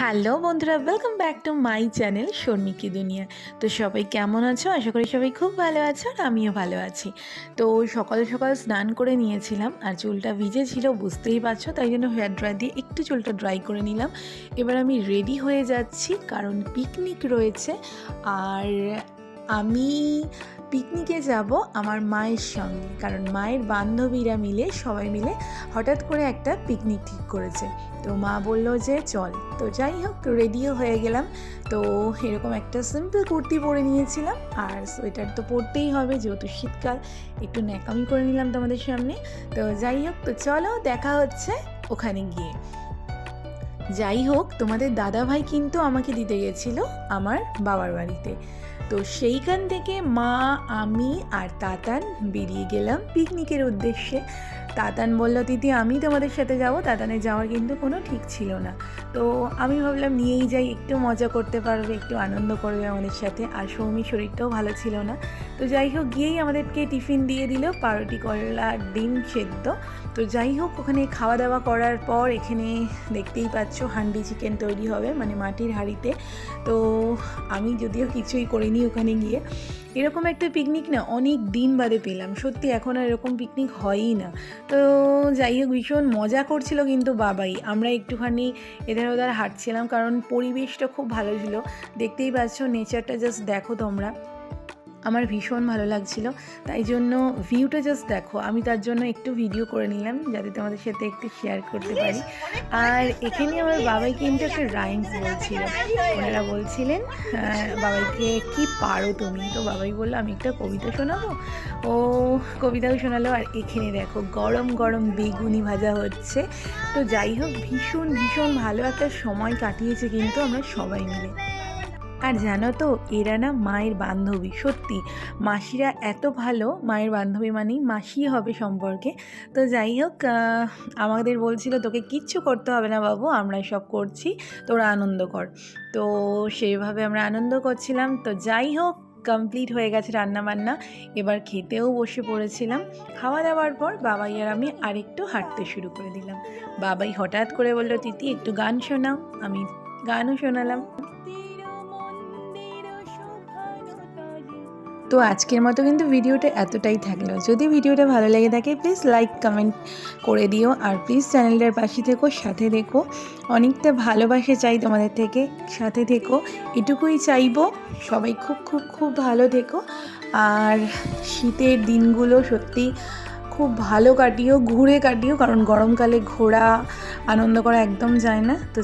Hello বন্ধুরা, welcome back to my channel শর্মিকি দুনিয়া। তো সবাই কেমন আছো? আশা করি সবাই খুব ভালো আছো, আর আমিও ভালো আছি। তো সকাল সকাল স্নান করে নিয়েছিলাম, আর চুলটা ভিজে ছিল, বুঝতেই পারছো, তাই জন্য হেয়ার ড্রায়ার দিয়ে একটু চুলটা ড্রাই করে নিলাম। এবার আমি রেডি হয়ে যাচ্ছি, কারণ পিকনিক রয়েছে। আর আমি পিকনিকে যাব আমার মায়ের সঙ্গে, কারণ মায়ের বান্ধবীরা মিলে সবাই মিলে হঠাৎ করে একটা পিকনিক ঠিক করেছে। তো মা বললো যে চল। তো যাই হোক, রেডিও হয়ে গেলাম। তো এরকম একটা সিম্পল কুর্তি পরে নিয়েছিলাম, আর সোয়েটার তো পরতেই হবে যেহেতু শীতকাল। একটু ন্যাকামি করে নিলাম তোমাদের সামনে। তো যাই হোক, তো চলো দেখা হচ্ছে ওখানে গিয়ে। যাই হোক, তোমাদের দাদাভাই কিন্তু আমাকে দিতে গেছিলো আমার বাবার বাড়িতে। তো সেইখান থেকে মা, আমি আর তাতান বেরিয়ে গেলাম পিকনিকের উদ্দেশ্যে। তাতান বলল, দিদি আমি তোমাদের সাথে যাব। তাতানের যাওয়ার কিন্তু কোনো ঠিক ছিল না। তো আমি ভাবলাম নিয়েই যাই, একটু মজা করতে পারবে, একটু আনন্দ করবে আমাদের সাথে। আর সৌমির শরীরটাও ভালো ছিল না। তো যাই হোক, গিয়েই আমাদেরকে টিফিন দিয়ে দিল, পাউরুটি, করলা, ডিম সেদ্ধ। তো যাই হোক, ওখানে খাওয়া দাওয়া করার পর এখানে দেখতেই পাচ্ছ হান্ডি চিকেন তৈরি হবে, মানে মাটির হাঁড়িতে। তো আমি যদিও কিছুই করিনি ওখানে গিয়ে। এরকম একটা পিকনিক না অনেক দিন বাদে পেলাম, সত্যি এখন আর এরকম পিকনিক হয়ই না। তো যাই হোক, ভীষণ মজা করছিল কিন্তু বাবাই। আমরা একটুখানি এধার ওধার হাঁটছিলাম, কারণ পরিবেশটা খুব ভালো ছিল। দেখতেই পাচ্ছ, নেচারটা জাস্ট দেখো তোমরা, আমার ভীষণ ভালো লাগছিল। তাই জন্য ভিউটা জাস্ট দেখো, আমি তার জন্য একটু ভিডিও করে নিলাম যাতে তোমাদের সাথে একটু শেয়ার করতে পারি। আর এখানে আমার বাবাই কিন্তু একটা রাইমস বলছিল। ওনারা বলছিলেন বাবাইকে, কি পারো তুমি? তো বাবাই বললো আমি একটা কবিতা শোনাবো। ও কবিতাও শোনালো। আর এখানে দেখো গরম গরম বেগুনি ভাজা হচ্ছে। তো যাই হোক, ভীষণ ভীষণ ভালো একটা সময় কাটিয়েছে কিন্তু আমরা সবাই মিলে। আর জানো তো, এরা না মায়ের বান্ধবী, সত্যি মাসিরা এত ভালো। মায়ের বান্ধবী মানেই মাসি হবে সম্পর্কে। তো যাই হোক, আমাদের বলছিল তোকে কিচ্ছু করতে হবে না বাবু, আমরাই সব করছি, তোরা আনন্দ কর। তো সেইভাবে আমরা আনন্দ করছিলাম। তো যাই হোক, কমপ্লিট হয়ে গেছে রান্নাবান্না, এবার খেতেও বসে পড়েছিলাম। খাওয়া দাওয়ার পর বাবাই আর আমি আরেকটু হাঁটতে শুরু করে দিলাম। বাবাই হঠাৎ করে বলল, তিতি একটু গান শোনাও। আমি গানও শোনালাম। তো আজকের মতো কিন্তু ভিডিওটা এতটাই থাকলো। যদি ভিডিওটা ভালো লেগে থাকে প্লিজ লাইক কমেন্ট করে দিও, আর প্লিজ চ্যানেলটার পাশে থেকো, সাথে থেকো। অনেকটা ভালোবাসা চাই তোমাদের থেকে, সাথে থেকো, এটুকুই চাইবো। সবাই খুব খুব খুব ভালো থেকো। আর শীতের দিনগুলো সত্যি খুব ভালো কাটিও, ঘুরে কাটিও, কারণ গরমকালে ঘোরা, আনন্দ করা একদম যায় না। তো